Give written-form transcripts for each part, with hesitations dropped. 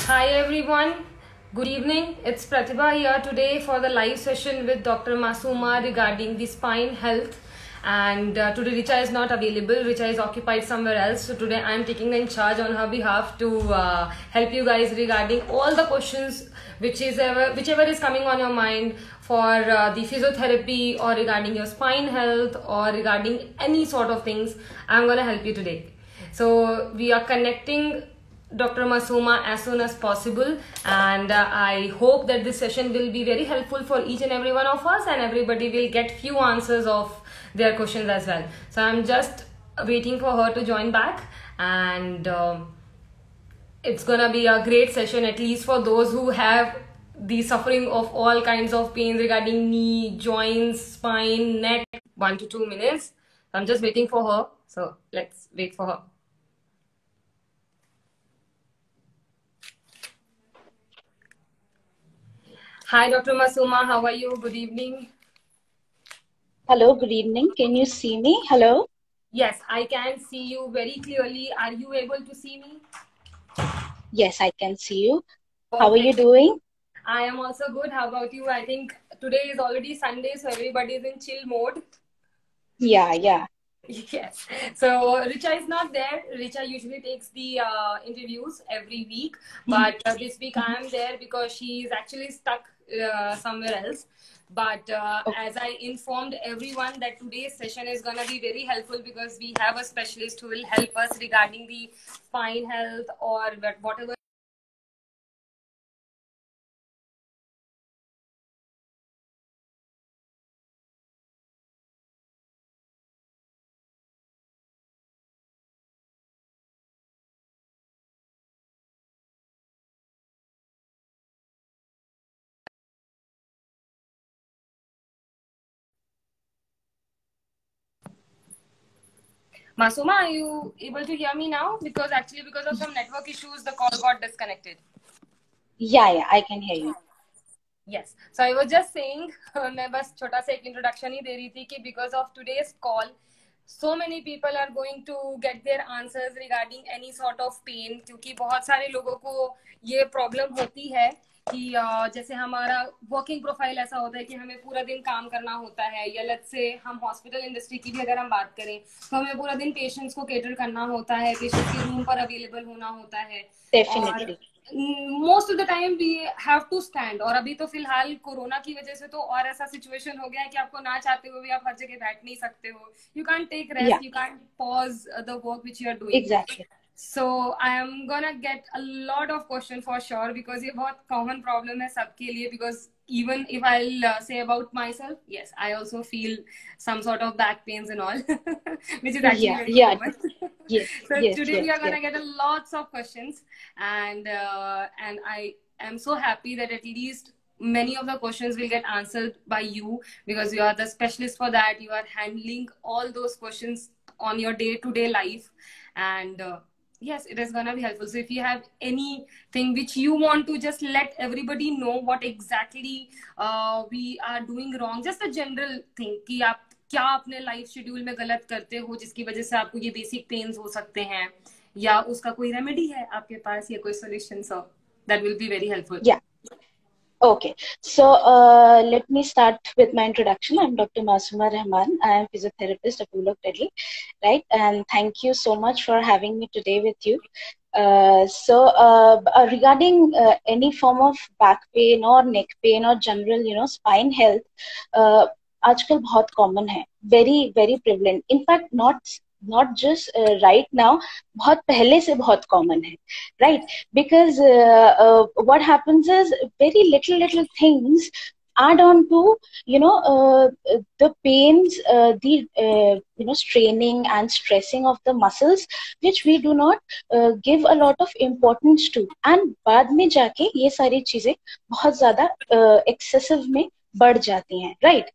Hi everyone, good evening. It's Pratibha here today for the live session with Dr. Masuma regarding the spine health. And today Richa is not available. Richa is occupied somewhere else. So today I am taking in charge on her behalf to help you guys regarding all the questions whichever is coming on your mind for the physiotherapy or regarding your spine health or regarding any sort of things. I'm gonna help you today. So we are connecting Dr. Masuma as soon as possible, and I hope that this session will be very helpful for each and every one of us, and everybody will get few answers of their questions as well. So I'm just waiting for her to join back, and it's gonna be a great session, at least for those who have the suffering of all kinds of pains regarding knee, joints, spine, neck. 1 to 2 minutes. I'm just waiting for her, so let's wait for her. Hi, Dr. Masuma. How are you? Good evening. Hello, good evening. Can you see me? Hello? Yes, I can see you very clearly. Are you able to see me? Yes, I can see you. Perfect. How are you doing? I am also good. How about you? I think today is already Sunday, so everybody is in chill mode. Yeah. Yes. So Richa is not there. Richa usually takes the interviews every week, but this week I am there because she is actually stuck somewhere else. But as I informed everyone that today's session is going to be very helpful because we have a specialist who will help us regarding the spine health or whatever. Masuma, are you able to hear me now? Because of some network issues, the call got disconnected. Yeah, I can hear you. Yes. So I was just saying, मैं बस छोटा सा एक introduction ही दे रही थी कि because of today's call, so many people are going to get their answers regarding any sort of pain, क्योंकि बहुत सारे लोगों को ये problem होती है कि जैसे हमारा वर्किंग प्रोफाइल ऐसा होता है कि हमें पूरा दिन काम करना होता है, या लेट्स से हम हॉस्पिटल इंडस्ट्री की भी अगर हम बात करें तो हमें पूरा दिन पेशेंट्स को केटर करना होता है, पेशेंट्स के रूम पर अवेलेबल होना होता है, Definitely. Most of the time we have to stand. और अभी तो फिलहाल कोरोना की वजह से तो और ऐसा सिचुएशन हो गया है कि आपको ना चाहते हुए भी आप हर जगह बैठ नहीं सकते हो। You can take rest, you can pause the work which you are doing. Exactly. So I am gonna get a lot of question for sure because ये बहुत common problem है सबके लिए, because even if I'll say about myself, yes, I also feel some sort of back pains and all, which is actually very common. So today we are gonna get a lots of questions, and I am so happy that at least many of the questions will get answered by you because you are the specialist for that. You are handling all those questions on your day-to-day life, and yes, it is going to be helpful. So if you have anything which you want to just let everybody know what exactly we are doing wrong, just a general thing कि आप क्या अपने life schedule में गलत करते हो जिसकी वजह से आपको ये बेसिक पेन्स हो सकते हैं, या उसका कोई रेमेडी है आपके पास या कोई solution, so that will be very helpful. Okay, so let me start with my introduction. I'm Dr. Masuma Rahman. I am physiotherapist at Bullock Delhi, right? And thank you so much for having me today with you. Regarding any form of back pain or neck pain or general, spine health, आजकल बहुत common है, very prevalent. In fact, not just right now, बहुत पहले से बहुत common है, right? Because what happens is very little things add on to the pains, the straining and stressing of the muscles, which we do not give a lot of importance to, and बाद में जाके ये सारी चीजें बहुत ज्यादा excessive में बढ़ जाती हैं, right?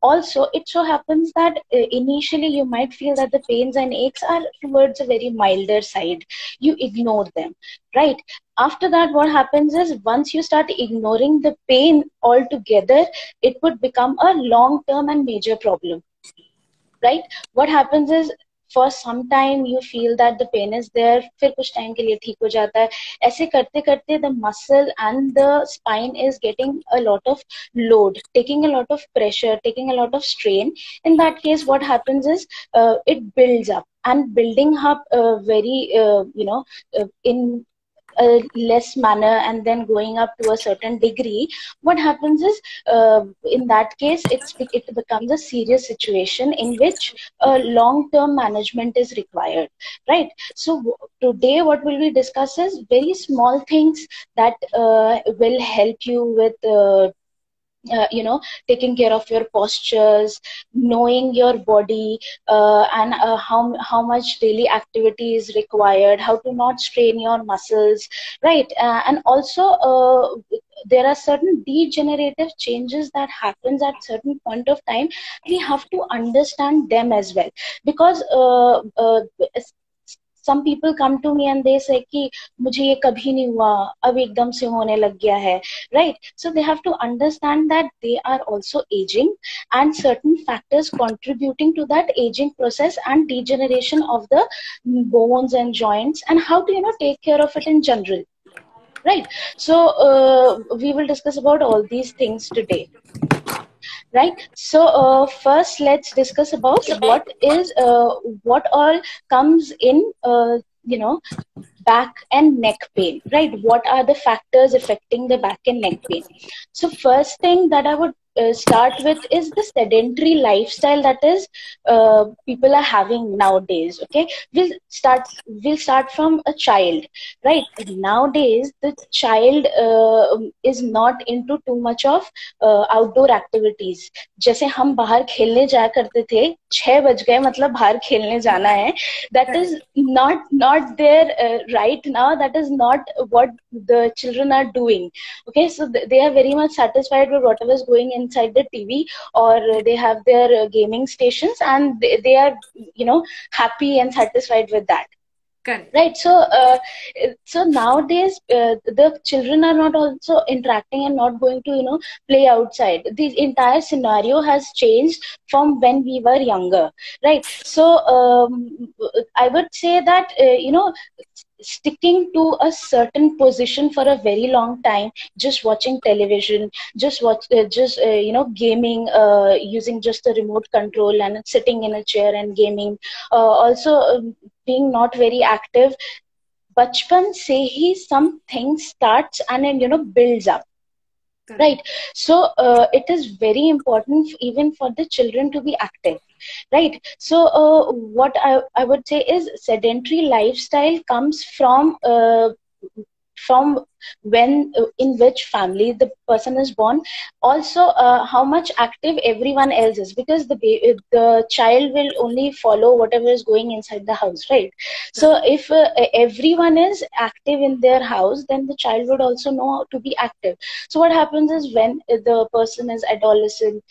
Also, it so happens that initially you might feel that the pains and aches are towards a very milder side. You ignore them, right? After that, what happens is once you start ignoring the pain altogether, it would become a long-term and major problem, right? What happens is for some time you feel that the pain is there, फिर कुछ time के लिए ठीक हो जाता है. ऐसे करते करते the muscle and the spine is getting a lot of load, taking a lot of pressure, taking a lot of strain. In that case, what happens is it builds up, and building up very in a less manner and then going up to a certain degree, what happens is in that case it becomes a serious situation in which long term management is required, right? So today what will we discuss is very small things that will help you with taking care of your postures, knowing your body, and how much daily activity is required, how to not strain your muscles, right? And also there are certain degenerative changes that happens at certain point of time. We have to understand them as well, because some people come to me and they say कि मुझे ये कभी नहीं हुआ, अब एकदम से होने लग गया है, right? So they have to understand that they are also aging, and certain factors contributing to that aging process and degeneration of the bones and joints, and how to take care of it in general, right? So we will discuss about all these things today. Right. So first, let's discuss about what all comes in, back and neck pain, right? What are the factors affecting the back and neck pain? So first thing that I would start with is the sedentary lifestyle that is people are having nowadays. Okay, we'll start from a child, right? Nowadays the child is not into too much of outdoor activities. जैसे हम बाहर खेलने जाया करते थे, 6 बज गए मतलब बाहर खेलने जाना है, that is not there right now. That is not what the children are doing. Okay, so they are very much satisfied with whatever is going inside the TV, or they have their gaming stations, and they are happy and satisfied with that. Correct. Right. So nowadays the children are not also interacting and not going to play outside. The entire scenario has changed from when we were younger, right? So I would say that sticking to a certain position for a very long time, just watching television, gaming, using just a remote control and sitting in a chair and gaming, also being not very active, bachpan se hi some things starts and then builds up. Correct. Right. So it is very important even for the children to be active, right? So what I would say is sedentary lifestyle comes from when in which family the person is born, also how much active everyone else is, because the child will only follow whatever is going inside the house, right? So if everyone is active in their house, then the child would also know how to be active. So what happens is when the person is adolescent,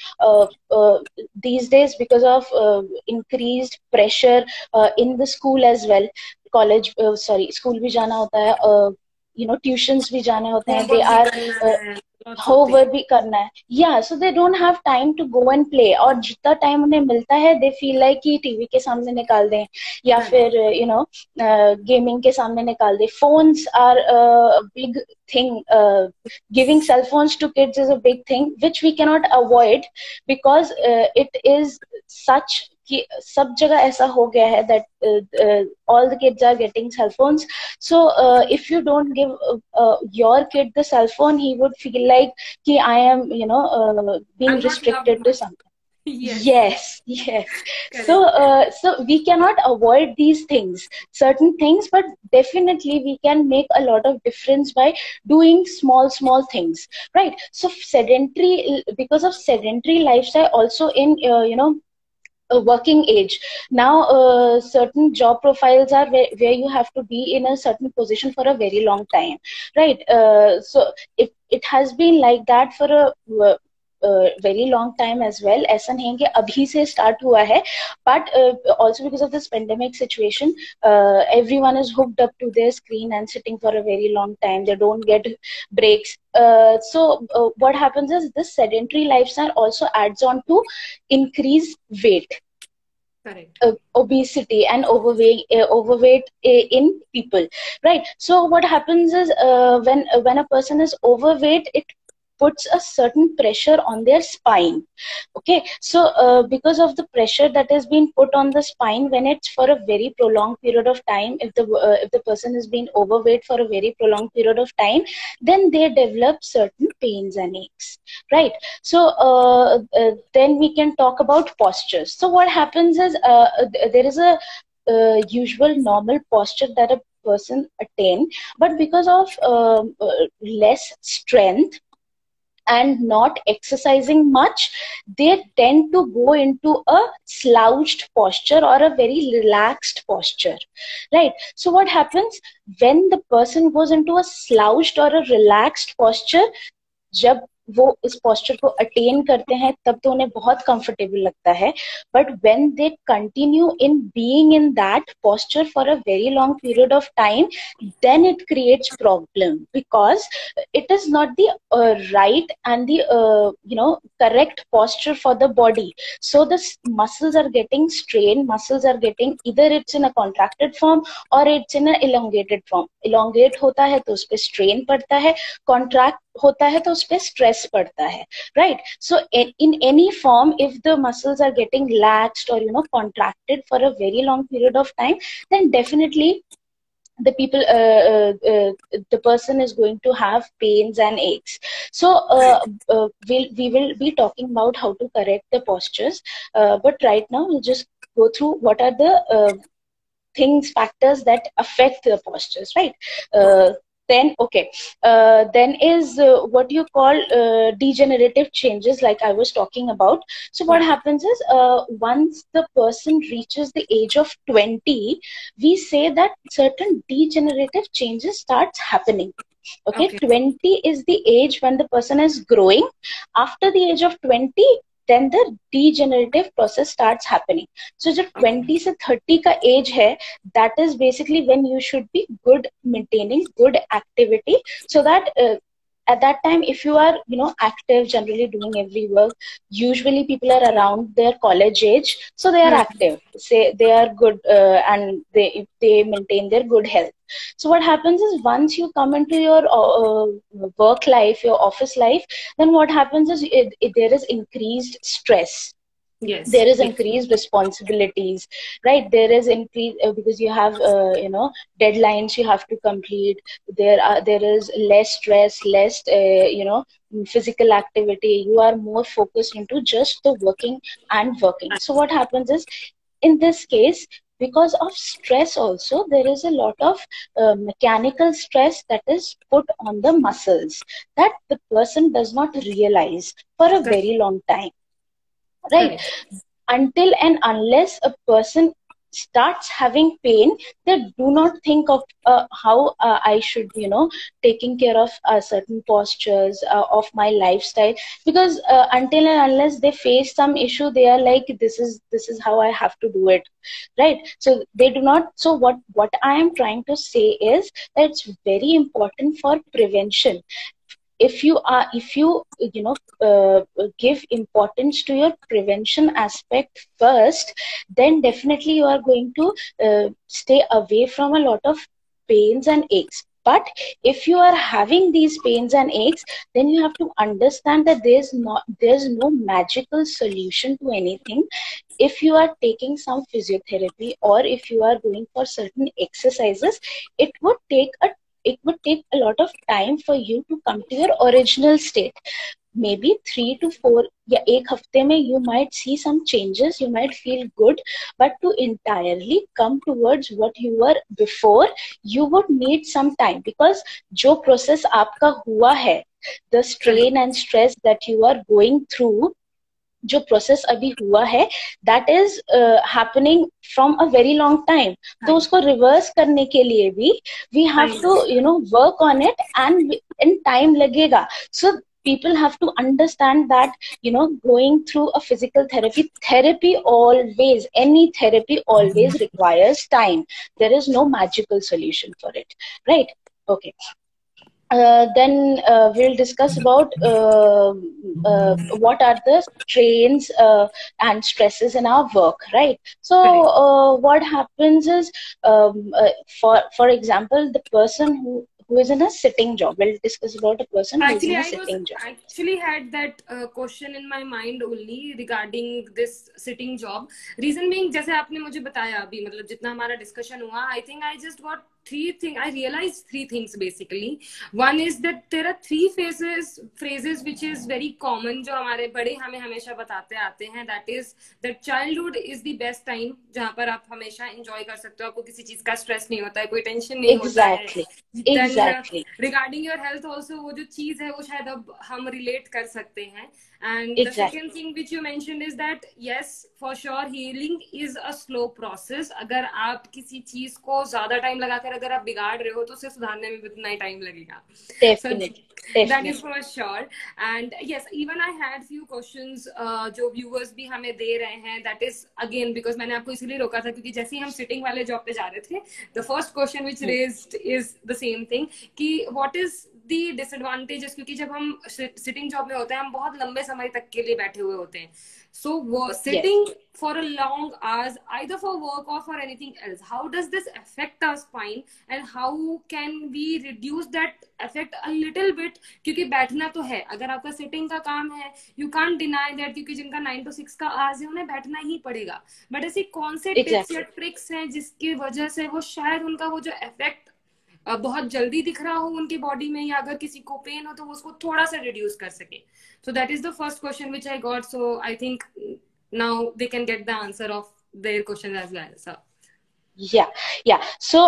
these days, because of increased pressure in the school as well, college school भी जाना होता है, tuitions भी जाने होते हैं, they are homework भी करना है, so they don't have time to go and play, और जितना टाइम उन्हें मिलता है they feel like कि टीवी के सामने निकाल दें या फिर गेमिंग के सामने निकाल दें. Phones are a big thing. Giving cell phones to kids is a big thing which we cannot avoid, because it is such कि सब जगह ऐसा हो गया है that all the kids are getting cell phones. So if you don't give your kid the cell phone, he would feel like कि I am being restricted to something. Yes. So we cannot avoid these things, certain things, but definitely we can make a lot of difference by doing small things, right? So because of sedentary lifestyle, also in a working age now, certain job profiles are where you have to be in a certain position for a very long time, right? So it has been like that for a very long time as well. ऐसा नहीं है कि अभी से start हुआ है, but also because of this pandemic situation, everyone is hooked up to their screen and sitting for a very long time. They don't get breaks. So what happens is this sedentary lifestyle also adds on to increased weight. Correct. Obesity and overweight in people, right? So what happens is when a person is overweight, it puts a certain pressure on their spine. Okay, so because of the pressure that has been put on the spine, when it's for a very prolonged period of time, if the person has been overweight for a very prolonged period of time, then they develop certain pains and aches, right? So then we can talk about postures. So what happens is there is a usual normal posture that a person attain, but because of less strength and not exercising much, they tend to go into a slouched posture or a very relaxed posture, right? So what happens when the person goes into a slouched or a relaxed posture? जब वो इस posture को attain करते हैं तब तो उन्हें बहुत comfortable लगता है, but when they continue in being in that posture for a very long period of time, then it creates problem, because it is not the right and the correct posture for the body. So the muscles are getting strained, muscles are getting, either it's in a contracted form or it's in a elongated form. Elongate होता है तो उस पे strain पड़ता है, contract होता है तो उस पे stress पड़ता है, right? So in any form, if the muscles are getting laxed or contracted for a very long period of time, then definitely the person is going to have pains and aches. So we will be talking about how to correct the postures, but right now we'll just go through what are the factors that affect the postures, right? Then okay, then is what you call degenerative changes, like I was talking about. So what happens is once the person reaches the age of 20, we say that certain degenerative changes starts happening. Okay, 20 is the age when the person is growing. After the age of 20, then the degenerative process starts happening. So जब 20 से 30 का age है, that is basically when you should be good, maintaining good activity, so that at that time, if you are active, generally doing every work, usually people are around their college age, so they are active, say they are good, and they maintain their good health. So what happens is once you come into your work life, your office life, then what happens is there is increased stress. Yes. There is increased responsibilities, right? There is increase because you have deadlines you have to complete. There is less stress, less physical activity. You are more focused into just the working and working. So what happens is, in this case, because of stress also, there is a lot of mechanical stress that is put on the muscles that the person does not realize for a very long time, right? Until and unless a person starts having pain, they do not think of how I should taking care of certain postures of my lifestyle, because until and unless they face some issue, they are like, this is how I have to do it, right? So they do not. So what I am trying to say is that it's very important for prevention. If you give importance to your prevention aspect first, then definitely you are going to stay away from a lot of pains and aches. But if you are having these pains and aches, then you have to understand that there's no magical solution to anything. If you are taking some physiotherapy, or if you are going for certain exercises, it would take a lot of time for you to come to your original state. Maybe 3 to 4 या एक हफ्ते में you might see some changes, you might feel good, but to entirely come towards what you were before, you would need some time, because जो process आपका हुआ है, the strain and stress that you are going through, जो process अभी हुआ है, that is happening from a very long time. तो उसको रिवर्स करने के लिए भी we have to work on it, and time लगेगा. So people have to understand that going through a physical therapy always, any therapy always requires time. There is no magical solution for it, right? Okay. Then we'll discuss about what are the strains and stresses in our work, right? So Correct. what happens is, for example, the person who is in a sitting job. We'll discuss about a person who is Actually, in a I was sitting job. actually had that question in my mind only regarding this sitting job. Reason being, जैसे आपने मुझे बताया अभी, मतलब जितना हमारा discussion हुआ, I think I just got three things. I realized three things basically. One is that there are three phrases which is very common, जो हमारे बड़े हमें हमेशा बताते आते हैं. That is that childhood is the best time, जहाँ पर आप हमेशा enjoy कर सकते हो, आपको किसी चीज का stress नहीं होता है, कोई tension नहीं होता है. Exactly. Then Exactly. regarding your health also, वो जो चीज है वो शायद अब हम relate कर सकते हैं. And the Exactly. second thing which you mentioned is that yes, for sure healing is a slow process. अगर आप किसी चीज को ज्यादा टाइम लगाकर अगर आप बिगाड़ रहे हो तो उसे सुधारने में भी उतना ही टाइम लगेगा. Definitely. So that is for sure. And yes, even I had few questions जो viewers भी हमें दे रहे हैं. That is again because मैंने आपको इसीलिए रोका था क्योंकि जैसे ही हम sitting वाले job पे जा रहे थे, the first question which raised is the same thing कि what is the disadvantages, क्योंकि जब हम sitting job में होते हैं हम बहुत लंबे समय तक के लिए बैठे हुए होते हैं. So sitting for a long hours, either for work or for anything else, how does this affect our spine and how can we reduce that effect a little bit? क्योंकि बैठना तो है, अगर आपका sitting का काम है, you can't deny that, क्योंकि जिनका 9 to 6 का आज है उन्हें बैठना ही पड़ेगा. But ऐसी कौन से tips या tricks हैं जिसकी वजह से वो शायद उनका वो जो effect बहुत जल्दी दिख रहा हो उनकी बॉडी में, या अगर किसी को पेन हो तो वो उसको थोड़ा सा रिड्यूस कर सके. So that is the first question which I got. So I think now they can get the answer of their question as well. Sir Yeah. So,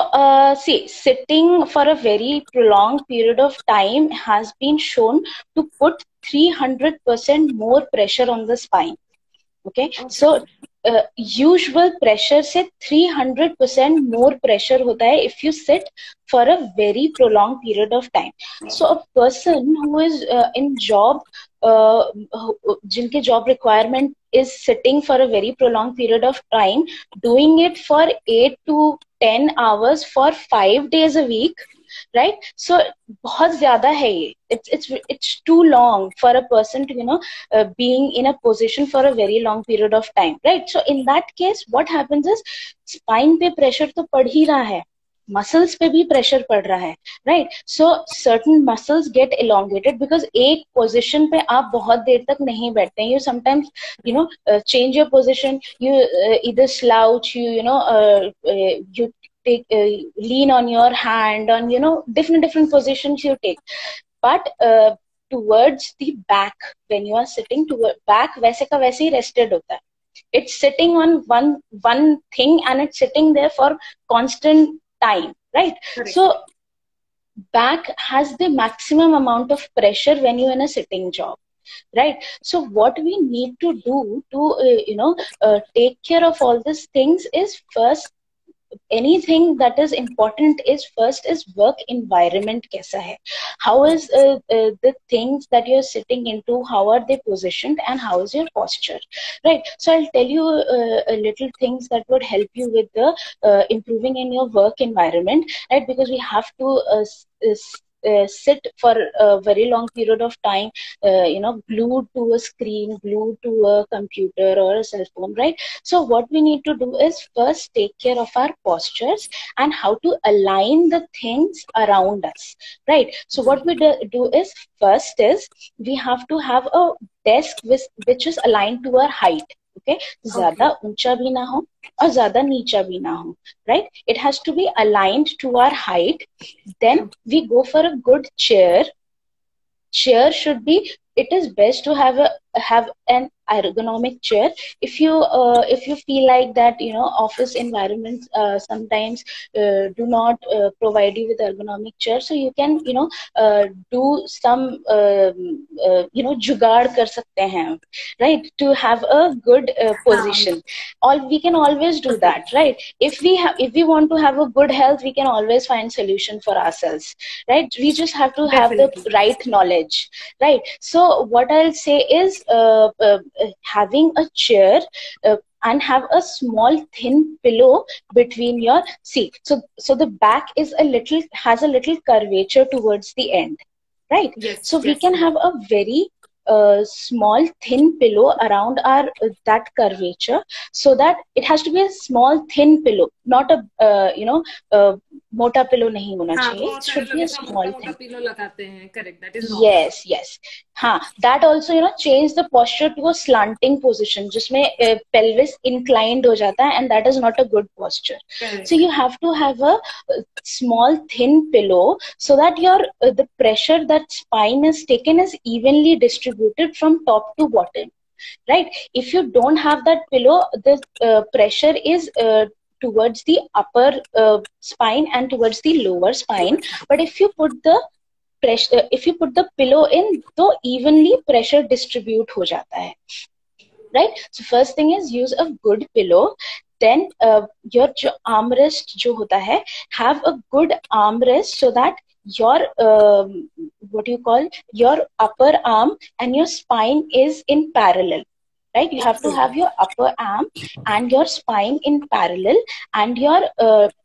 see, sitting for a very prolonged period of time has been shown to put 300% more pressure on the spine. Okay. So, usual pressure से 300% more pressure होता है if you sit for a very prolonged period of time. So, a person who is in job, जिनके job requirement is sitting for a very prolonged period of time, doing it for 8 to 10 hours for 5 days a week, right? So बहुत ज्यादा है ये. It's too long for a person to being in a position for a very long period of time, right? So in that case what happens is spine पे pressure तो पड़ ही रहा है, muscles पे भी प्रेशर पड़ रहा है, right? So certain muscles get elongated because एक पोजीशन पे आप बहुत देर तक नहीं बैठते हैं. You sometimes change your position, you either slouch, you take lean on your hand, on different positions you take, but towards the back, when you are sitting toward back, वैसे का वैसे ही rested होता है. It's sitting on one thing and it's sitting there for constant time, right? Correct. So back has the maximum amount of pressure when you're in a sitting job, right? So what we need to do to take care of all these things is, first, anything that is important is first is work environment कैसा है, how is the things that you're sitting into, how are they positioned, and how is your posture, right? So I'll tell you a little things that would help you with the improving in your work environment, right? Because we have to sit for a very long period of time, glued to a screen, glued to a computer or a cell phone, right? So what we need to do is first take care of our postures and how to align the things around us, right? So what we do is, first is we have to have a desk which is aligned to our height. Okay, ज़्यादा ऊंचा भी ना हो और ज़्यादा नीचा भी ना हो, right? It has to be aligned to our height. Then we go for a good chair. Chair should be, it is best to have an ergonomic chair. If you feel like that office environments sometimes do not provide you with ergonomic chair, so you can do some जुगाड़ कर सकते हैं, right, to have a good position. We can always do that, right? If we want to have a good health, we can always find solution for ourselves, right? We just have to have the right knowledge, right? So what I'll say is having a chair, and have a small thin pillow between your, see, so the back is has a little curvature towards the end, right? Yes, So we yes, can yes. have a very small thin pillow around our that curvature, so that it has to be a small thin pillow, not a मोटा pillow नहीं होना हाँ, चाहिए. It बहुत सारे should लोग be a ऐसा मोटा small मोटा thing. पिलो लगाते हैं. Correct, that is wrong. Yes, yes. हाँ, that also change the posture to a slanting position जिसमें pelvis inclined हो जाता है, and that is not a good posture. So correct. you have to have a small thin pillow so that your the pressure that spine is taken is evenly distributed from top to bottom, right? If you don't have that pillow, the pressure is towards the upper spine and towards the lower spine. But if you put the pressure, if you put the pillow in, तो evenly pressure distribute हो जाता है, right? So first thing is use a good pillow. Then your armrest जो होता है, have a good armrest so that your what you call your upper arm and your spine is in parallel, right? You have to have your upper arm and your spine in parallel, and your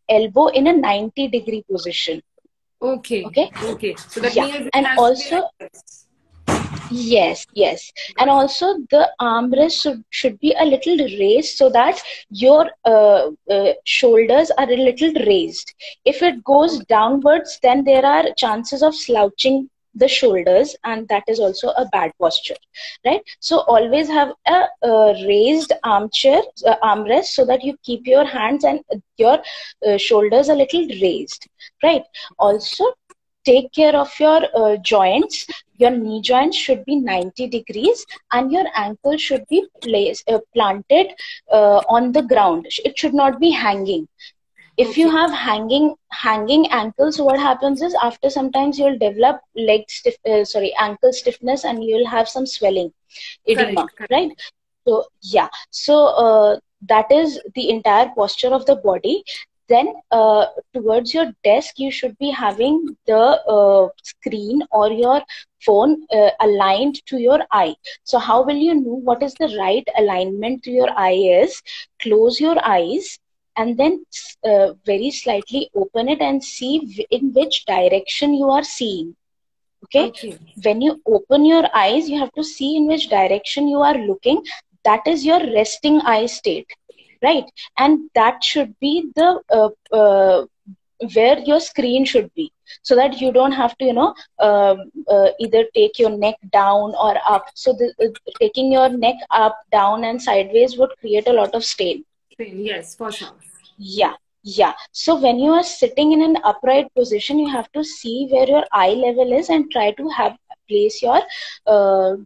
elbow in a 90-degree position. Okay, Okay. okay. So that Yeah. means it And has to be also, like this. yes, yes. And Got it. also the armrest should be a little raised so that your shoulders are a little raised. If it goes downwards, then there are chances of slouching the shoulders, and that is also a bad posture, right? So always have a raised armchair, armrest, so that you keep your hands and your shoulders a little raised, right? Also, take care of your joints. Your knee joints should be 90 degrees, and your ankle should be planted on the ground. It should not be hanging. If you Okay. have hanging ankles, what happens is after sometimes you'll develop ankle stiffness, and you'll have some swelling, edema, Correct, correct. right? So yeah, so that is the entire posture of the body. Then towards your desk, you should be having the screen or your phone aligned to your eye. So how will you know what is the right alignment to your eye is? Close your eyes and then very slightly open it and see in which direction you are seeing. Okay. Okay. When you open your eyes, you have to see in which direction you are looking. That is your resting eye state, right? And that should be the where your screen should be, so that you don't have to either take your neck down or up. So taking your neck up, down, and sideways would create a lot of strain. Yes, for sure. Yeah, yeah. So when you are sitting in an upright position, you have to see where your eye level is and try to have place your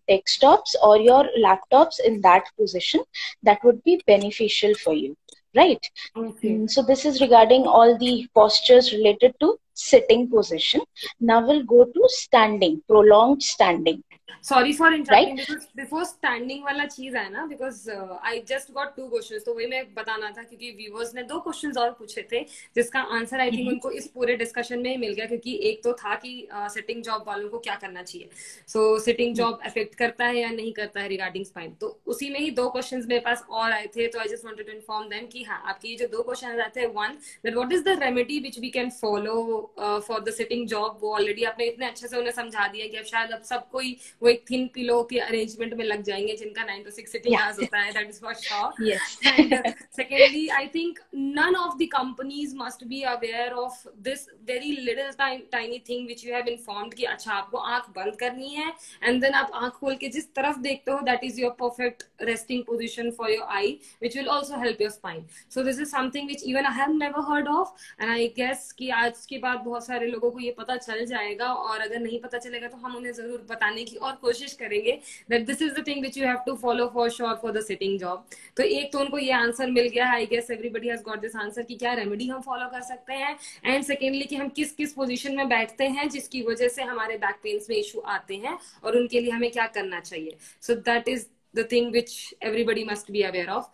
desktops or your laptops in that position. That would be beneficial for you, right? Okay. So this is regarding all the postures related to sitting position. Now we'll go to standing, prolonged standing. Sorry for Right? Interrupting because before standing वाला चीज है ना, because I just got 2 questions, तो वही मैं बताना था क्योंकि व्यूअर्स ने 2 क्वेश्चंस और पूछे थे जिसका आंसर आई थिंक उनको इस पूरे डिस्कशन में ही मिल गया, क्योंकि एक तो था कि सिटिंग जॉब वालों को क्या करना चाहिए. सो सिटिंग जॉब अफेक्ट करता है या नहीं करता है रिगार्डिंग स्पाइन, तो उसी में ही 2 क्वेश्चंस मेरे पास और आए थे. तो I just wanted to inform them कि हाँ, आपके ये जो 2 क्वेश्चन आते हैं, one that what is the remedy which we can follow for the sitting job, वो ऑलरेडी आपने इतने अच्छे से उन्हें समझा दिया कि अब शायद अब सब कोई वो एक थिन पिलो के अरेंजमेंट में लग जाएंगे जिनका 9 to 6 सिटिंग आवर्स होता है, that is for sure. And secondly, I think none of the companies must be aware of this very little tiny thing which you have informed कि अच्छा आपको आंख बंद करनी है एंड देन आप आंख खोल के जिस तरफ देखते हो that is your perfect resting position for your eye, which will also help your spine. So this is something which even I have never heard of, and I guess कि आज के बाद बहुत सारे लोगों को ये पता चल जाएगा, और अगर नहीं पता चलेगा तो हम उन्हें जरूर बताने की और कोशिश करेंगे that this is the thing which you have to follow for sure for the sitting job. तो एक तो उनको ये आंसर मिल गया है, I guess everybody has got this answer कि क्या रेमेडी हम फॉलो कर सकते हैं, एंड सेकेंडली कि हम किस किस पोजीशन में बैठते हैं जिसकी वजह से हमारे बैक पेन्स में इशू आते हैं और उनके लिए हमें क्या करना चाहिए. सो that is the thing which everybody must be aware of.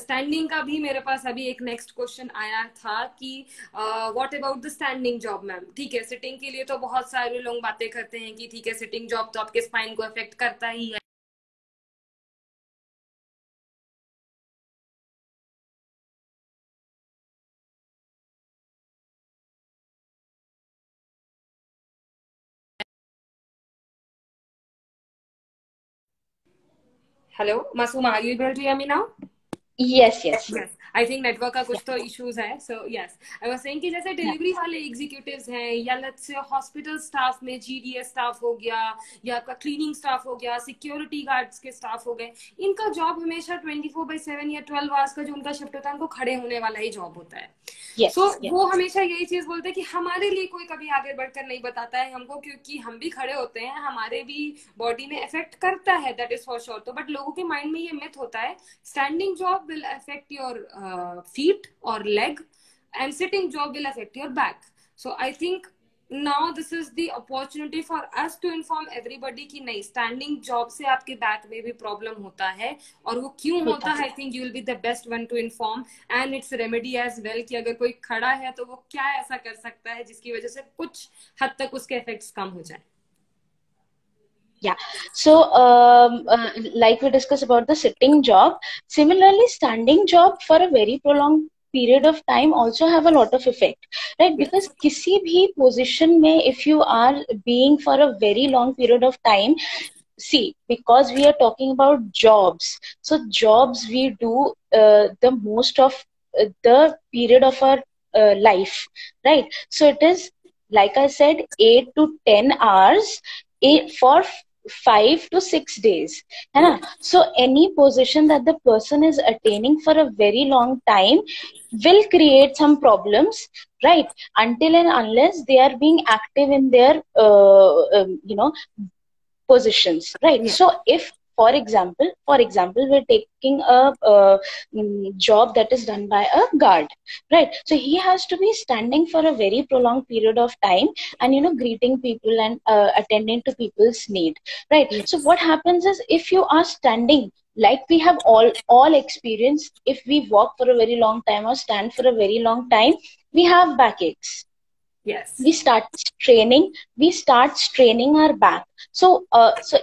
Standing का भी मेरे पास अभी एक नेक्स्ट क्वेश्चन आया था कि what about the standing job ma'am. ठीक है, सिटिंग के लिए तो बहुत सारे लोग बातें करते हैं कि ठीक है सिटिंग जॉब तो आपके स्पाइन को अफेक्ट करता ही है, Hello, Masoom, are you able to hear me now? Yes, yes. Yes, I think network का कुछ तो issues है. So yes, I was saying कि जैसे Yeah. delivery वाले executives हैं, या let's say hospital staff में GDS staff हो गया, या आपका cleaning staff हो गया, security guards के staff हो गए, इनका job हमेशा 24/7 या 12 hours का जो उनका shift होता है, उनको खड़े होने वाला ही job होता है. Yes, So yes. वो हमेशा यही चीज बोलते हैं कि हमारे लिए कोई कभी आगे बढ़कर नहीं बताता है हमको, क्योंकि हम भी खड़े होते हैं, हमारे भी बॉडी में इफेक्ट करता है, दैट इज फॉर श्योर. तो बट लोगों के माइंड में ये मिथ होता है standing job will affect your feet or leg, and sitting job will affect your back. So I think now this is the opportunity for us to inform everybody कि नहीं, standing job से आपके back में भी problem होता है, और वो क्यों होता है. I think you will be the best one to inform, and it's remedy as well कि अगर कोई खड़ा है तो वो क्या ऐसा कर सकता है जिसकी वजह से कुछ हद तक उसके effects कम हो जाए. Yeah. So, like we discussed about the sitting job, similarly, standing job for a very prolonged period of time also have a lot of effect, right? Because किसी भी position में, if you are being for a very long period of time, see, because we are talking about jobs, so jobs we do the most of the period of our life, right? So it is, like I said, 8 to 10 hours for 5 to 6 days, है ना? So any position that the person is attaining for a very long time will create some problems, right? Until and unless they are being active in their positions, right? Yeah. So if for example we're taking a job that is done by a guard, right? So he has to be standing for a very prolonged period of time, and greeting people and attending to people's need, right? Yes. So what happens is, if you are standing, like we have all experienced, if we walk for a very long time or stand for a very long time, we have backaches. Yes. We start straining our back. So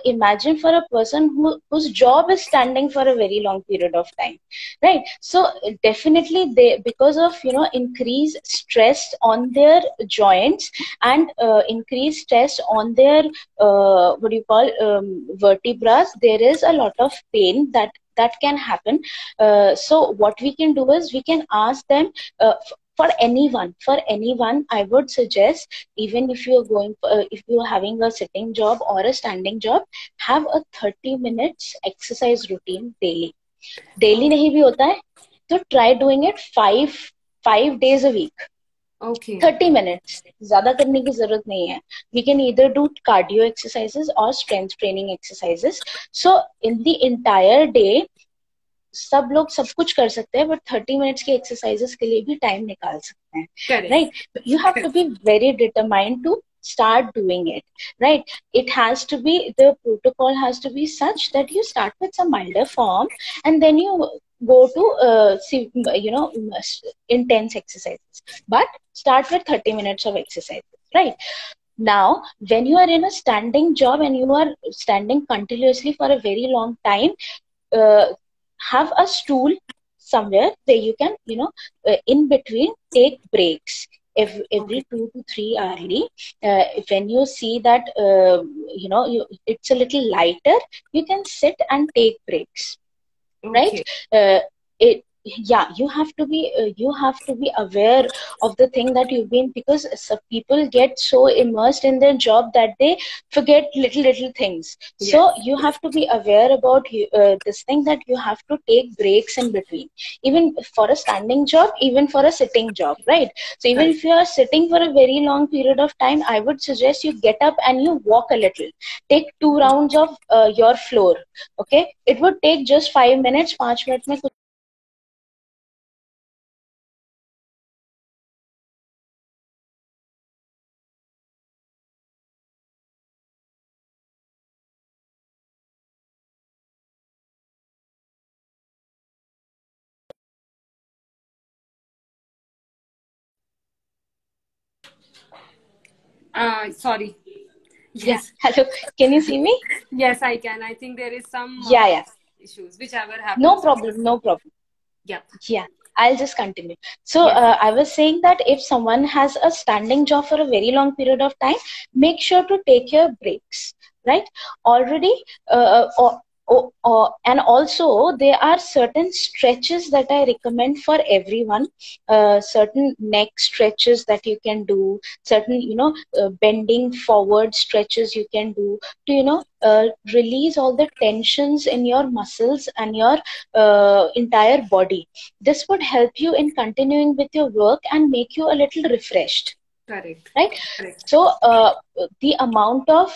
imagine for a person whose job is standing for a very long period of time, right? So definitely because of increased stress on their joints, and increased stress on their vertebrae, there is a lot of pain that can happen. So what we can do is, we can ask them, for anyone, I would suggest, even if you're if you're having a sitting job or a standing job, have a 30 minutes exercise routine daily. Daily नहीं भी होता है, तो try doing it 5 days a week. Okay. 30 minutes, ज़्यादा करने की जरूरत नहीं है. We can either do cardio exercises or strength training exercises. So in the entire day, सब लोग सब कुछ कर सकते हैं, बट 30 मिनट्स के एक्सरसाइजेस के लिए भी टाइम निकाल सकते हैं, right? You have to be very determined to start doing it, right? It has to be, the protocol has to be such that you start with some milder form, and then you go to intense exercises, but start with 30 minutes of exercise, right? Now, when you are in a standing job and you are standing continuously for a very long time, have a stool somewhere where you can, in between, take breaks every 2 to 3 hourly. When you see that, it's a little lighter, you can sit and take breaks, right? You have to be aware of the thing that you've been, because some people get so immersed in their job that they forget little things. Yes. So you have to be aware about this thing, that you have to take breaks in between, even for a standing job, even for a sitting job, right? So even if you are sitting for a very long period of time, I would suggest you get up and you walk a little. Take 2 rounds of your floor. Okay, it would take just 5 minutes. 5 minutes में Sorry. Yes. Yeah. Hello. Can you see me? Yes, I can. I think there is some issues, whichever happens. No problem. Yeah. I'll just continue. So I was saying that if someone has a standing job for a very long period of time, make sure to take your breaks, right? and also there are certain stretches that I recommend for everyone. Certain neck stretches that you can do, certain bending forward stretches you can do to release all the tensions in your muscles and your entire body. This would help you in continuing with your work and make you a little refreshed. Correct. Right? Correct. So the amount of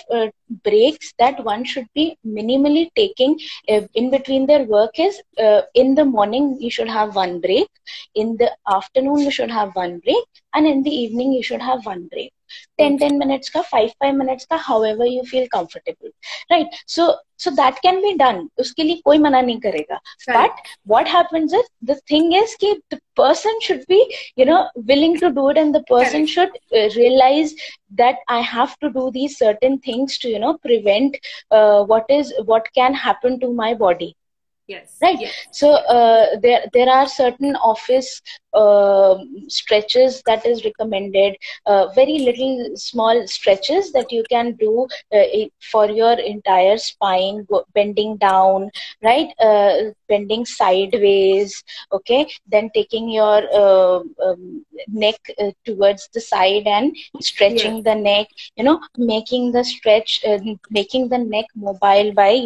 breaks that one should be minimally taking in between their work is, in the morning you should have one break, in the afternoon you should have one break, and in the evening you should have one break. 10 minutes ka, 5 minutes ka, however you feel comfortable, right? So that can be done, uske liye koi mana nahi karega. But what happens is, the thing is ki the person should be willing to do it, and the person should realize that I have to do these certain things to prevent what can happen to my body. Yes. Right. Yes. So there are certain office stretches that is recommended, very little small stretches that you can do for your entire spine, bending down, right? Bending sideways, okay? Then taking your neck towards the side and stretching the neck, making the stretch, making the neck mobile by,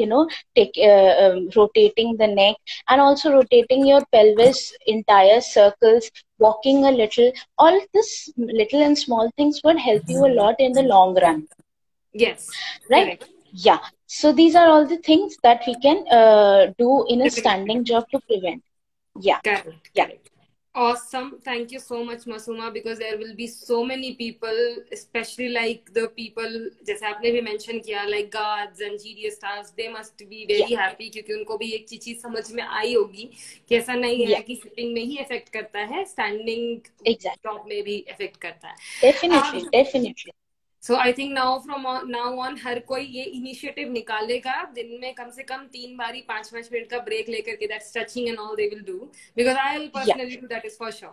rotating the neck, and also rotating your pelvis entire circles, walking a little. All this little and small things would help you a lot in the long run. Yes. Right? Correct. Yeah. So these are all the things that we can do in a standing job to prevent. Yeah. Correct. Yeah. Correct. Awesome. Thank you so much, Masooma, because there will be so many people, especially like the people, जैसे आपने भी mention किया, like guards and GDS staffs, they must be very happy क्योंकि उनको भी एक चीज समझ में आई होगी कि ऐसा नहीं है कि sitting में ही affect करता है, standing job में भी affect करता है. Definitely, definitely. So I think now from now on हर कोई ये initiative निकालेगा, दिन में कम से कम 3 बारी 5-5 मिनट का break लेकर के, that stretching and all they will do, because I will personally do that, is for sure.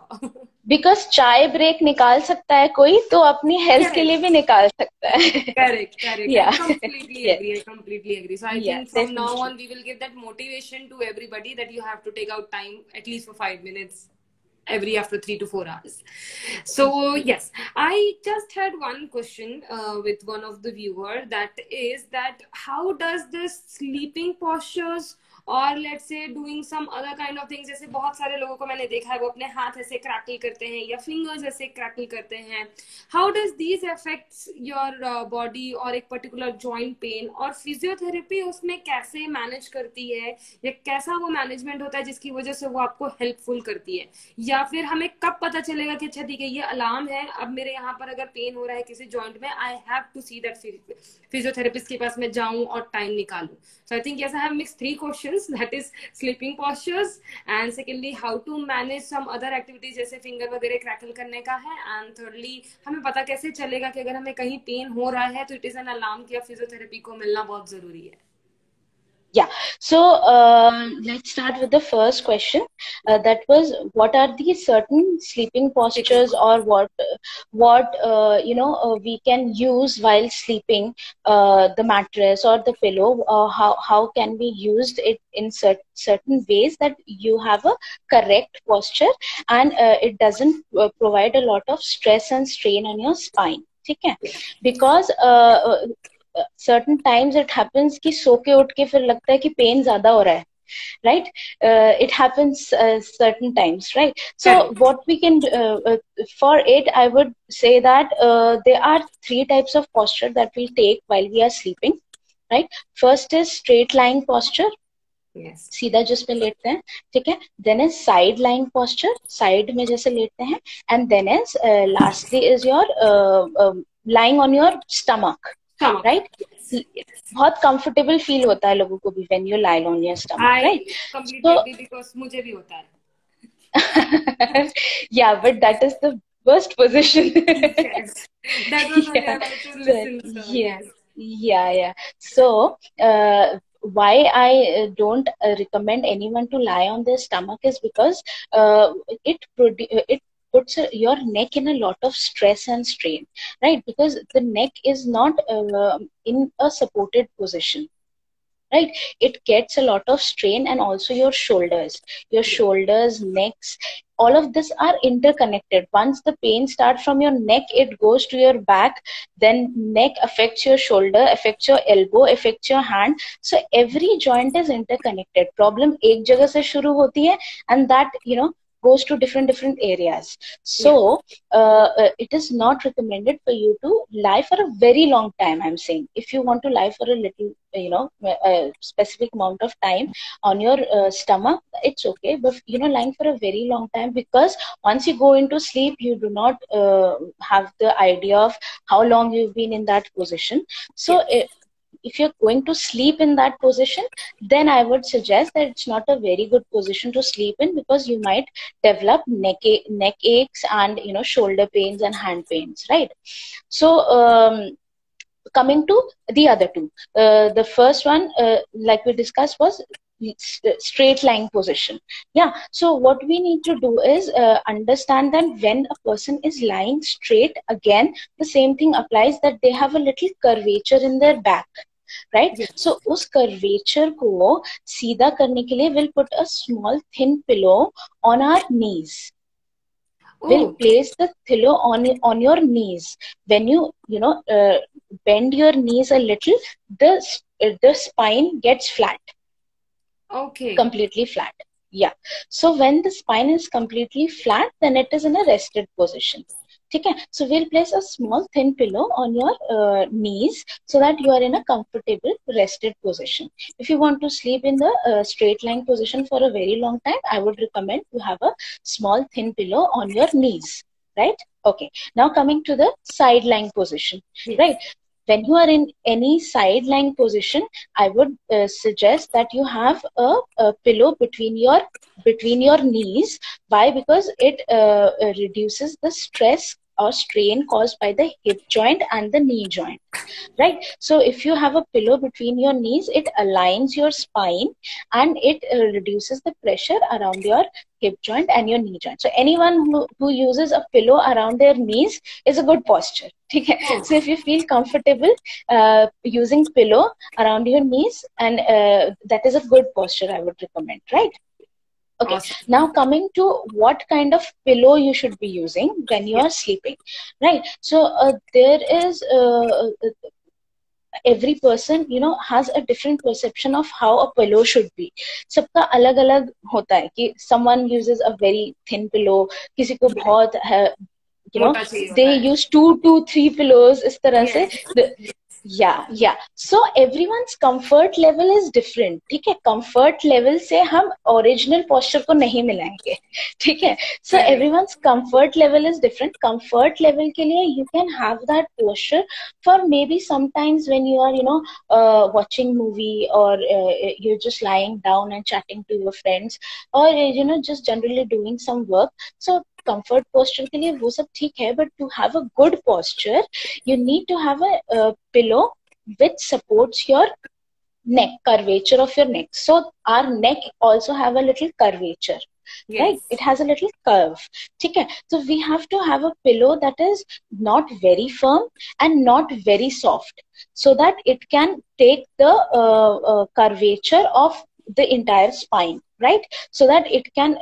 Because चाय break निकाल सकता है कोई, तो अपनी health के लिए भी निकाल सकता है. Correct. Yeah. I completely agree. So I think from now on we will give that motivation to everybody that you have to take out time at least for 5 minutes every after 3 to 4 hours. So yes, I just had one question with one of the viewer, that is that how does this sleeping postures और let's say doing some other kind of things, जैसे बहुत सारे लोगों को मैंने देखा है वो अपने हाथ ऐसे क्रैकल करते हैं या फिंगर्स ऐसे क्रैकल करते हैं, how does these affects your body और एक पर्टिकुलर जॉइंट पेन, और फिजियोथेरेपी उसमें कैसे मैनेज करती है, या कैसा वो मैनेजमेंट होता है जिसकी वजह से वो आपको हेल्पफुल करती है, या फिर हमें कब पता चलेगा कि अच्छा ठीक है ये अलार्म है, अब मेरे यहाँ पर अगर पेन हो रहा है किसी जॉइंट में, I have to see that physiotherapist के पास मैं जाऊं और टाइम निकालूं. So I think yes, I have mixed 3 questions, that is sleeping postures, and secondly how to manage some other activities जैसे फिंगर वगैरह क्रैकल करने का है, and thirdly हमें पता कैसे चलेगा कि अगर हमें कहीं पेन हो रहा है तो इट इज एन अलार्म कि फिजियोथेरेपी को मिलना बहुत जरूरी है. Yeah, so let's start with the first question. That was, what are the certain sleeping postures or what we can use while sleeping, the mattress or the pillow. How can we use it in certain ways that you have a correct posture and it doesn't provide a lot of stress and strain on your spine. ठीक है? Because certain times it happens कि सो के उठ के फिर लगता है कि पेन ज्यादा हो रहा है, right? It happens certain times, right? So what we can for it, I would say that there are 3 types of posture that we take while we are sleeping, right? First is straight lying posture. Yes. सीधा जिसमें लेटते हैं, ठीक है. Then is side lying posture, side में जैसे लेटते हैं, and then is lastly is your lying on your stomach. Right? Yes. बहुत comfortable feel होता है लोगों को भी when you lie on your stomach, right? Completely agree, because मुझे भी होता है. Yeah, but that is the worst position. Yes. That was what I had to listen. Yeah. So why I don't recommend anyone to lie on their stomach is because it puts your neck in a lot of stress and strain, right? Because the neck is not in a supported position, right? It gets a lot of strain, and also your shoulders, necks, all of this are interconnected. Once the pain starts from your neck, it goes to your back, then neck affects your shoulder, affects your elbow, affects your hand. So every joint is interconnected. Problem ek jagah se shuru hoti hai, and that, goes to different areas. So it is not recommended for you to lie for a very long time. I'm saying, if you want to lie for a little, a specific amount of time on your stomach, it's okay. But lying for a very long time, because once you go into sleep, you do not have the idea of how long you've been in that position. So if you're going to sleep in that position, then I would suggest that it's not a very good position to sleep in, because you might develop neck aches and shoulder pains and hand pains, right? So coming to the other two, the first one, like we discussed, was straight lying position. Yeah, so what we need to do is understand that when a person is lying straight, again the same thing applies, that they have a little curvature in their back, right? So उस curvature को सीधा करने के लिए we'll put a small thin pillow on our knees. We'll place the pillow on your knees. When you bend your knees a little, the spine gets flat. Okay. Completely flat. Yeah. So when the spine is completely flat, then it is in a rested position. Okay. So we'll place a small thin pillow on your knees, so that you are in a comfortable rested position. If you want to sleep in the straight lying position for a very long time, I would recommend to have a small thin pillow on your knees, right? Okay. Now coming to the side lying position, right? When you are in any side lying position, I would suggest that you have a pillow between your knees. Why? Because it reduces the stress or strain caused by the hip joint and the knee joint, right? So if you have a pillow between your knees, it aligns your spine, and it reduces the pressure around your hip joint and your knee joint. So anyone who uses a pillow around their knees is a good posture. Okay? So if you feel comfortable using pillow around your knees, and that is a good posture, I would recommend, right? Okay. Awesome. Now coming to what kind of pillow you should be using when you are sleeping, right? So there is every person has a different perception of how a pillow should be. सबका अलग अलग होता है कि someone uses a very thin pillow, किसी को बहुत they use 2 to 3 pillows इस तरह से. Yeah. So everyone's comfort level is different. ठीक है, comfort level से हम original posture को नहीं मिलाएंगे. ठीक है, so everyone's comfort level is different. Comfort level के लिए you can have that posture for maybe sometimes when you are watching movie, or you're just lying down and chatting to your friends, or just generally doing some work. So comfort posture के लिए वो सब ठीक है, but to have a good posture, you need to have a pillow which supports your neck, curvature of your neck. So our neck also have a little curvature, right? It has a little curve. Okay? So we have to have a pillow that is not very firm and not very soft, so that it can take the curvature of the entire spine, right? So that it can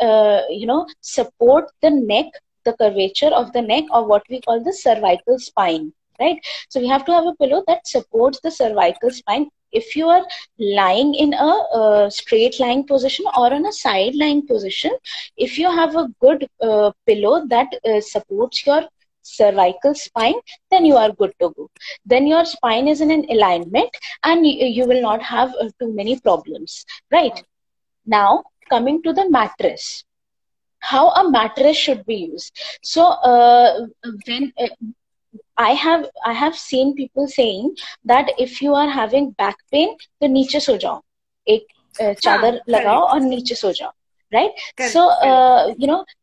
support the neck, the curvature of the neck, or what we call the cervical spine, right? So we have to have a pillow that supports the cervical spine. If you are lying in a straight lying position or in a side lying position, if you have a good pillow that supports your cervical spine, then you are good to go. Then your spine is in an alignment, and you will not have too many problems, right? Now coming to the mattress, how a mattress should be used. So when I have seen people saying that if you are having back pain, तो नीचे सो जाओ, एक चादर लगाओ और नीचे सो जाओ, right? So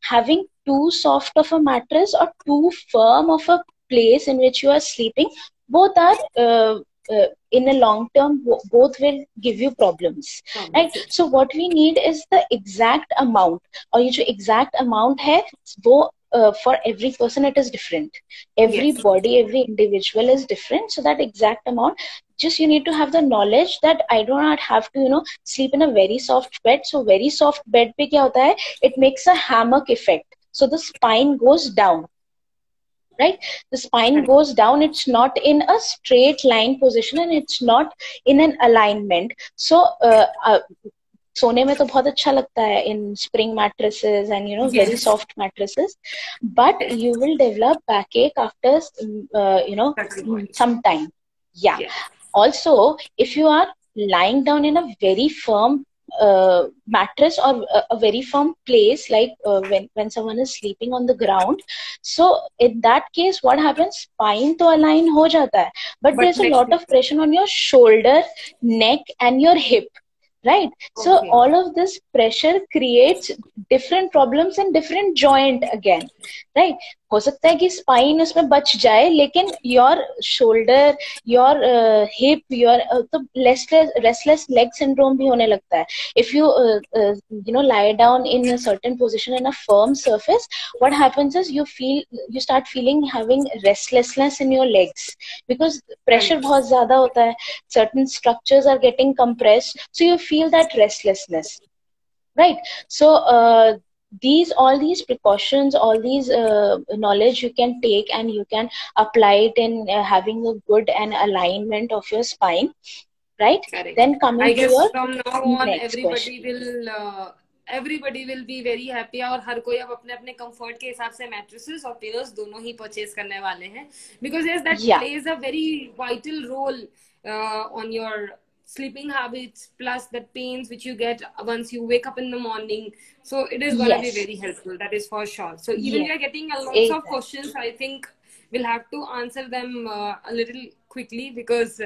having too soft of a mattress or too firm of a place in which you are sleeping, both are in a long term, both will give you problems, right? So what we need is the exact amount, और ये जो exact amount है वो for every person it is different. Every body, every individual is different. So that exact amount, just you need to have the knowledge that I do not have to, sleep in a very soft bed. So very soft bed पे क्या होता है, it makes a hammock effect, so the spine goes down, right? The spine goes down, it's not in a straight line position and it's not in an alignment. So सोने में तो बहुत अच्छा लगता है in spring mattresses and very soft mattresses, but you will develop backache after some time. Yeah. Also, if you are lying down in a very firm mattress or a very firm place, like when someone is sleeping on the ground, so in that case what happens, spine to align ho jata hai, but there's a lot of pressure on your shoulder, neck and your hip, right? So all of this pressure creates different problems in different joint again, right? हो सकता है कि spine उसमें बच जाए, लेकिन your shoulder, your hip, your तो restless leg syndrome भी होने लगता है. If you lie down in a certain position in a firm surface, what happens is you start feeling having restlessness in your legs because pressure बहुत ज्यादा होता है, certain structures are getting compressed, so you feel that restlessness, right? So all these precautions, all these knowledge you can take and you can apply it in having a good and alignment of your spine, right? Correct. Then coming I guess to your from now on everybody will be very happy और हर कोई अब अपने अपने comfort के हिसाब से mattresses और pillows दोनों ही परचेज करने वाले हैं, because yes, that plays a very vital role on your sleeping habits, plus the pains which you get once you wake up in the morning. So it is going to be very helpful, that is for sure. So even we are getting a lot of questions, I think we'll have to answer them a little quickly because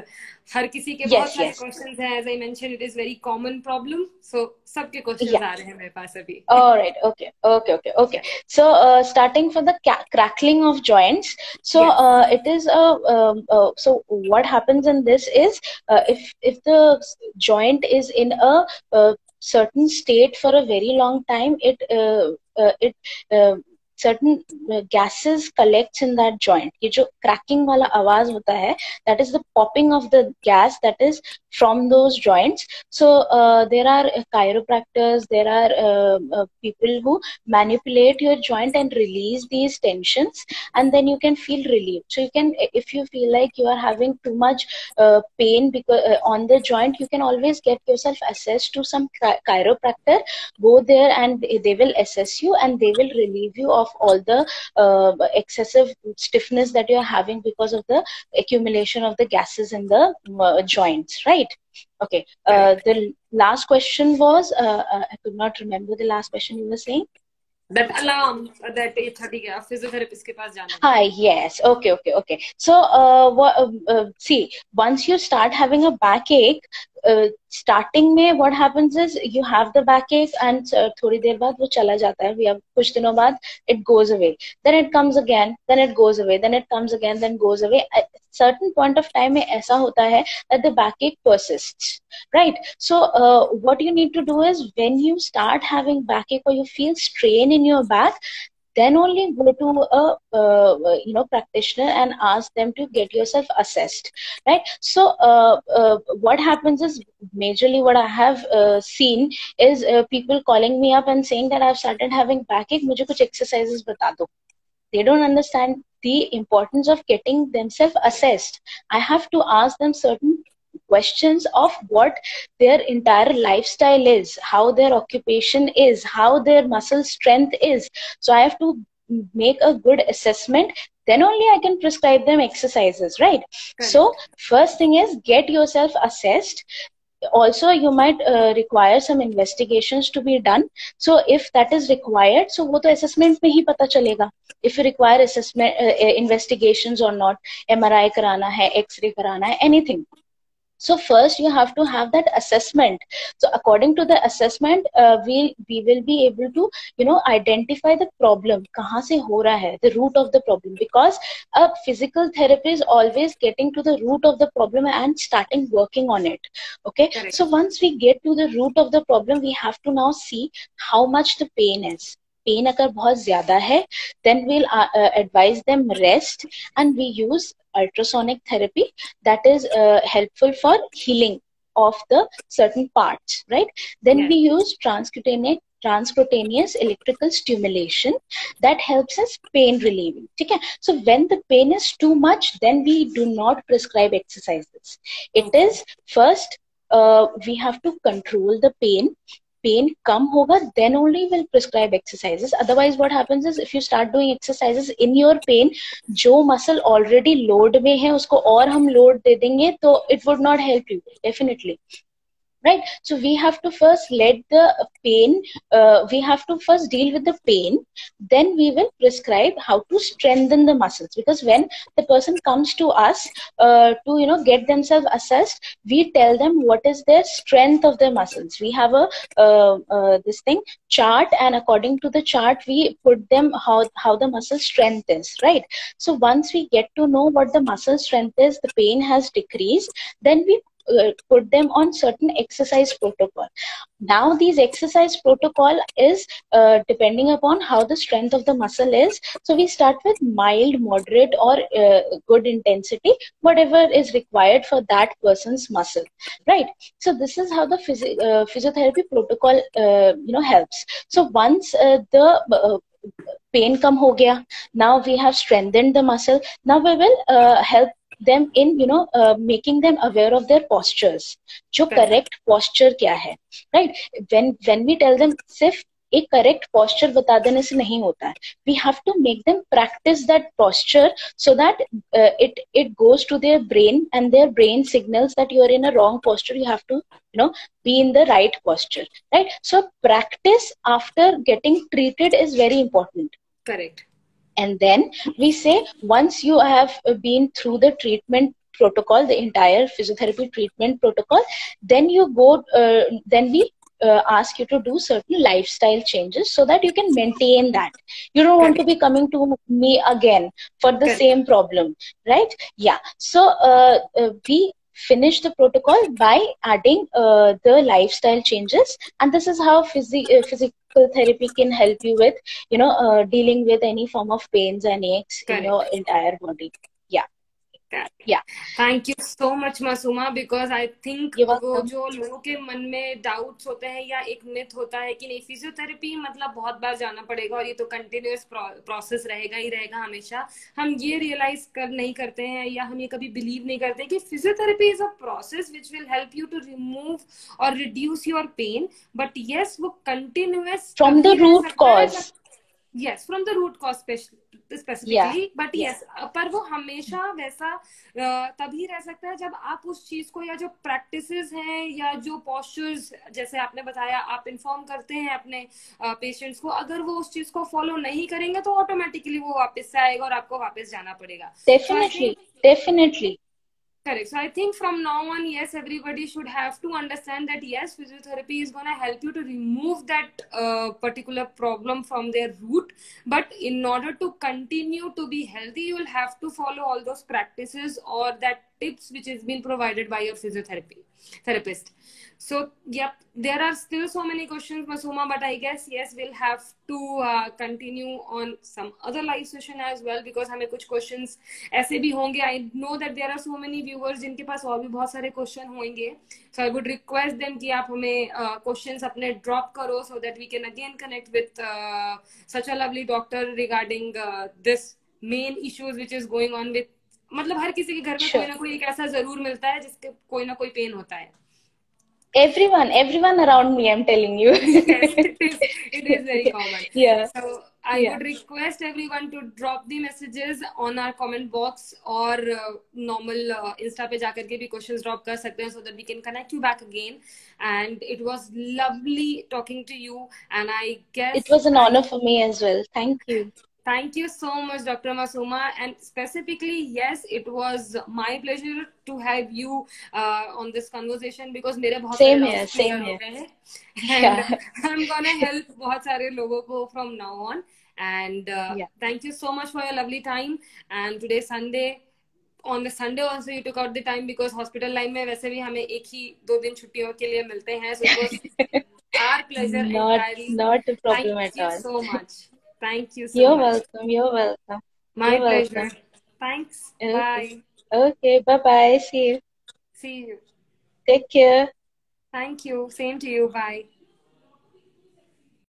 हर किसी के बहुत सारे questions हैं. As I mentioned, it is very common problem. So सबके questions आ रहे हैं मेरे पास अभी. All right. Okay. So starting for the crackling of joints. So it is so what happens in this is if the joint is in a certain state for a very long time, certain gases collects in that joint. ये जो cracking वाला आवाज होता है, that is the popping of the gas that is from those joints. So there are chiropractors, there are people who manipulate your joint and release these tensions, and then you can feel relief. So you can, if you feel like you are having too much pain because on the joint, you can always get yourself assessed to some chiropractor. Go there and they will assess you and they will relieve you of all the excessive stiffness that you are having because of the accumulation of the gases in the joints, right? Okay. The last question was, I could not remember the last question you were saying. That alarm that 8:30 के physiotherapist के पास जाना. Hi, yes. Okay. So see, once you start having a backache, starting में what happens is you have the backache and थोड़ी देर बाद वो चला जाता है. We have कुछ दिनों बाद it goes away. Then it comes again. Then it goes away. Then it comes again. Then goes away. At certain point of time में ऐसा होता है that the backache persists, right? So what you need to do is when you start having backache or you feel strain in your back, then only go to a practitioner and ask them to get yourself assessed, right? So what happens is, majorly what I have seen is people calling me up and saying that I've started having backache, मुझे कुछ exercises बता दो. They don't understand the importance of getting themselves assessed. I have to ask them certain questions of what their entire lifestyle is, how their occupation is, how their muscle strength is. So I have to make a good assessment, then only I can prescribe them exercises, right? Correct. So first thing is get yourself assessed. Also you might require some investigations to be done. So if that is required, so वो तो assessment में ही पता चलेगा if you require assessment investigations or not. MRI कराना है, X-ray कराना है, anything. So first you have to have that assessment. So according to the assessment, we will be able to identify the problem, कहाँ से हो रहा है, the root of the problem, because a physical therapy is always getting to the root of the problem and starting working on it. Okay. Correct. So once we get to the root of the problem, we have to now see how much the pain is. Pain अगर बहुत ज्यादा है, then we'll advise them rest, and we use ultrasonic therapy that is helpful for healing of the certain parts, right? Then Yeah. we use transcutaneous electrical stimulation that helps us pain relieving. Okay? So when the pain is too much, then we do not prescribe exercises. It Okay. is first, we have to control the pain. Pain come hoga, then only we'll prescribe exercises. Otherwise what happens is, if you start doing exercises in your pain, जो muscle already load में है उसको और हम load दे देंगे, तो it would not help you definitely. Right? So we have to first let the pain, we have to first deal with the pain, then we will prescribe how to strengthen the muscles. Because when the person comes to us to get themselves assessed, we tell them what is their strength of their muscles. We have a this thing chart, and according to the chart we put them how the muscle strength is, right? So once we get to know what the muscle strength is, the pain has decreased, then we put them on certain exercise protocol. Now these exercise protocol is depending upon how the strength of the muscle is. So we start with mild, moderate, or good intensity, whatever is required for that person's muscle, right? So this is how the physiotherapy protocol helps. So once the pain come ho gaya, now we have strengthened the muscle. Now we will help them in making them aware of their postures. जो correct posture क्या है, right? When we tell them, सिर्फ एक correct posture बता देने से नहीं होता है. We have to make them practice that posture so that it goes to their brain, and their brain signals that you are in a wrong posture. You have to be in the right posture, right? So practice after getting treated is very important. Correct. And then we say, once you have been through the treatment protocol, the entire physiotherapy treatment protocol, then you go, then we ask you to do certain lifestyle changes so that you can maintain that. You don't want to be coming to me again for the same problem, right? Yeah. So we finish the protocol by adding the lifestyle changes, and this is how physical therapy can help you with dealing with any form of pains and aches in your entire body. Yeah. Thank you so much, Masuma, because I think वो जो लोगों के मन में doubts होते हैं या एक मिथ होता है कि नहीं फिजियोथेरेपी मतलब बहुत बार जाना पड़ेगा और ये तो कंटिन्यूअस प्रोसेस रहेगा ही रहेगा हमेशा, हम ये रियलाइज नहीं करते हैं या हम ये कभी बिलीव नहीं करते कि physiotherapy is a process which will help you to remove और reduce your pain, but yes वो continuous from the root cause. Yes, from the root cause specifically, but yes, पर वो हमेशा वैसा तभी रह सकता है जब आप उस चीज को या जो प्रैक्टिसेस हैं या जो पोस्चर्स जैसे आपने बताया आप इन्फॉर्म करते हैं अपने पेशेंट्स को, अगर वो उस चीज को फॉलो नहीं करेंगे तो ऑटोमेटिकली वो वापस से आएगा और आपको वापस जाना पड़ेगा. Definitely. Correct. So I think from now on, yes, everybody should have to understand that yes, physiotherapy is going to help you to remove that particular problem from their root. But in order to continue to be healthy, you will have to follow all those practices or that tips which is being provided by your therapist. So, yep, there are still so many questions, Masuma, but I guess, yes, we'll have to continue on some other live session as well, because हमें कुछ questions ऐसे भी होंगे. I know that there are so many viewers जिनके पास और भी बहुत सारे question होंगे. So, I would request them कि आप हमें questions अपने drop करो so that we can again connect with such a lovely doctor regarding this main issues which is going on with, मतलब हर किसी के घर में कोई ना कोई एक ऐसा जरूर मिलता है जिसके कोई ना कोई पेन होता है. Everyone around me, I'm telling you. Yes, it is very common. Yeah. So I would request everyone to drop the messages on our comment box or normal Insta पे जाकर के भी questions drop कर सकते हैं so that we can connect you back again. And it was lovely talking to you. And I guess it was an honor for me as well. Thank you. Thank you so much, Dr. Masuma. And specifically, yes, it was my pleasure to have you on this conversation because मेरे बहुत सारे doubts clear हो गए हैं. And I'm gonna help बहुत सारे लोगों को from now on. And thank you so much for your lovely time. And today Sunday, on the Sunday also you took out the time, because hospital line में वैसे भी हमें एक ही 2 दिन छुट्टियों के लिए मिलते हैं. So it was our pleasure Not entirely. not a problem Thank at you all. so much. Thank you so You're much. welcome. You're welcome. My You're pleasure. welcome. Thanks. Okay. Bye. Okay. Bye bye. See you. See you. Take care. Thank you. Same to you. Bye.